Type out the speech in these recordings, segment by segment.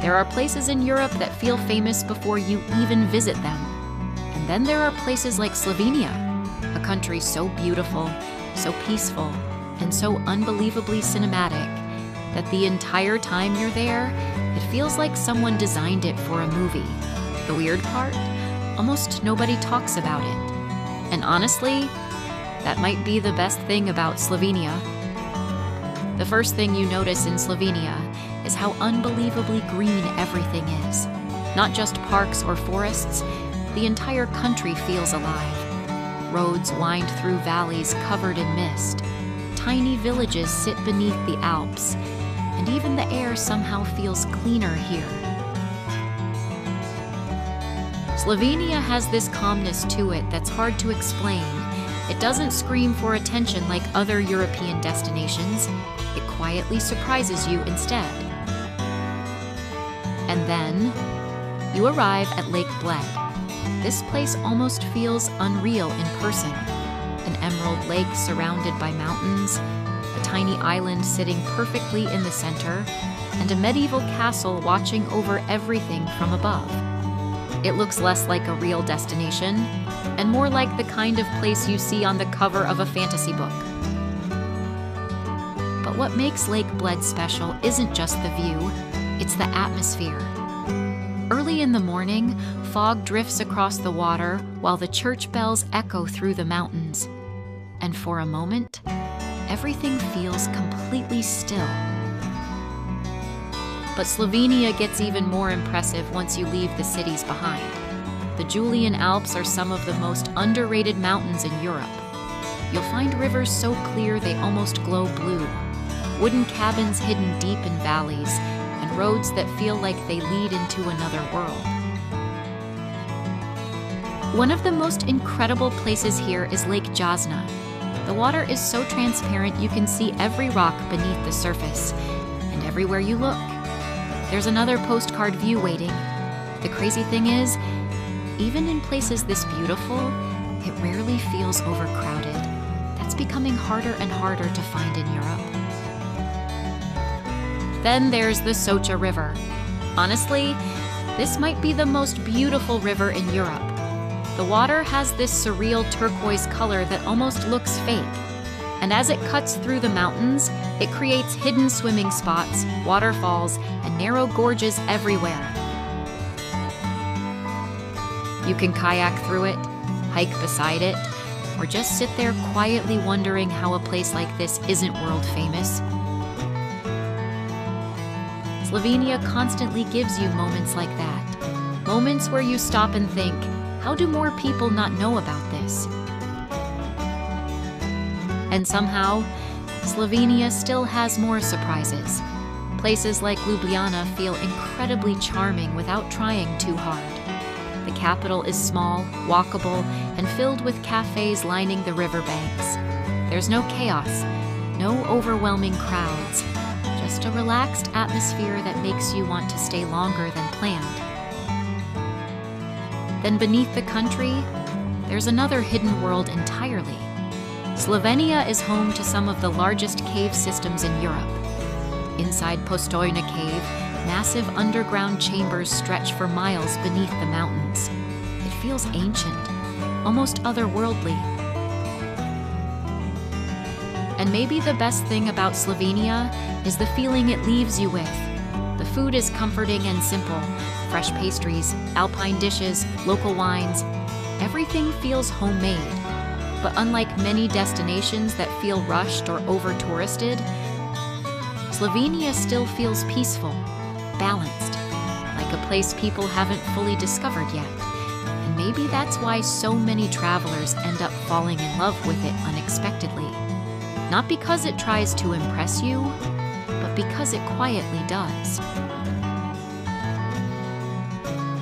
There are places in Europe that feel famous before you even visit them. And then there are places like Slovenia, a country so beautiful, so peaceful, and so unbelievably cinematic that the entire time you're there, it feels like someone designed it for a movie. The weird part? Almost nobody talks about it. And honestly, that might be the best thing about Slovenia. The first thing you notice in Slovenia is how unbelievably green everything is. Not just parks or forests, the entire country feels alive. Roads wind through valleys covered in mist. Tiny villages sit beneath the Alps, and even the air somehow feels cleaner here. Slovenia has this calmness to it that's hard to explain. It doesn't scream for attention like other European destinations. It quietly surprises you instead. And then, you arrive at Lake Bled. This place almost feels unreal in person. An emerald lake surrounded by mountains, a tiny island sitting perfectly in the center, and a medieval castle watching over everything from above. It looks less like a real destination, and more like the kind of place you see on the cover of a fantasy book. But what makes Lake Bled special isn't just the view, it's the atmosphere. Early in the morning, fog drifts across the water while the church bells echo through the mountains. And for a moment, everything feels completely still. But Slovenia gets even more impressive once you leave the cities behind. The Julian Alps are some of the most underrated mountains in Europe. You'll find rivers so clear they almost glow blue, wooden cabins hidden deep in valleys, and roads that feel like they lead into another world. One of the most incredible places here is Lake Jasna. The water is so transparent you can see every rock beneath the surface, and everywhere you look, there's another postcard view waiting. The crazy thing is, even in places this beautiful, it rarely feels overcrowded. That's becoming harder and harder to find in Europe. Then there's the Soča River. Honestly, this might be the most beautiful river in Europe. The water has this surreal turquoise color that almost looks fake. And as it cuts through the mountains, it creates hidden swimming spots, waterfalls, and narrow gorges everywhere. You can kayak through it, hike beside it, or just sit there quietly wondering how a place like this isn't world famous. Slovenia constantly gives you moments like that. Moments where you stop and think, how do more people not know about this? And somehow, Slovenia still has more surprises. Places like Ljubljana feel incredibly charming without trying too hard. The capital is small, walkable, and filled with cafes lining the riverbanks. There's no chaos, no overwhelming crowds, just a relaxed atmosphere that makes you want to stay longer than planned. Then beneath the country, there's another hidden world entirely. Slovenia is home to some of the largest cave systems in Europe. Inside Postojna Cave, massive underground chambers stretch for miles beneath the mountains. It feels ancient, almost otherworldly. And maybe the best thing about Slovenia is the feeling it leaves you with. The food is comforting and simple. Fresh pastries, Alpine dishes, local wines. Everything feels homemade. But unlike many destinations that feel rushed or over-touristed, Slovenia still feels peaceful, balanced, like a place people haven't fully discovered yet. And maybe that's why so many travelers end up falling in love with it unexpectedly. Not because it tries to impress you, but because it quietly does.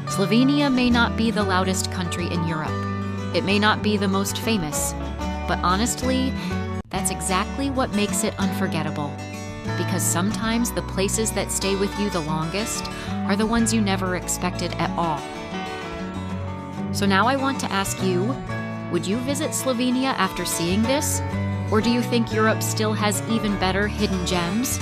Slovenia may not be the loudest country in Europe. It may not be the most famous, but honestly, that's exactly what makes it unforgettable. Because sometimes the places that stay with you the longest are the ones you never expected at all. So now I want to ask you, would you visit Slovenia after seeing this? Or do you think Europe still has even better hidden gems?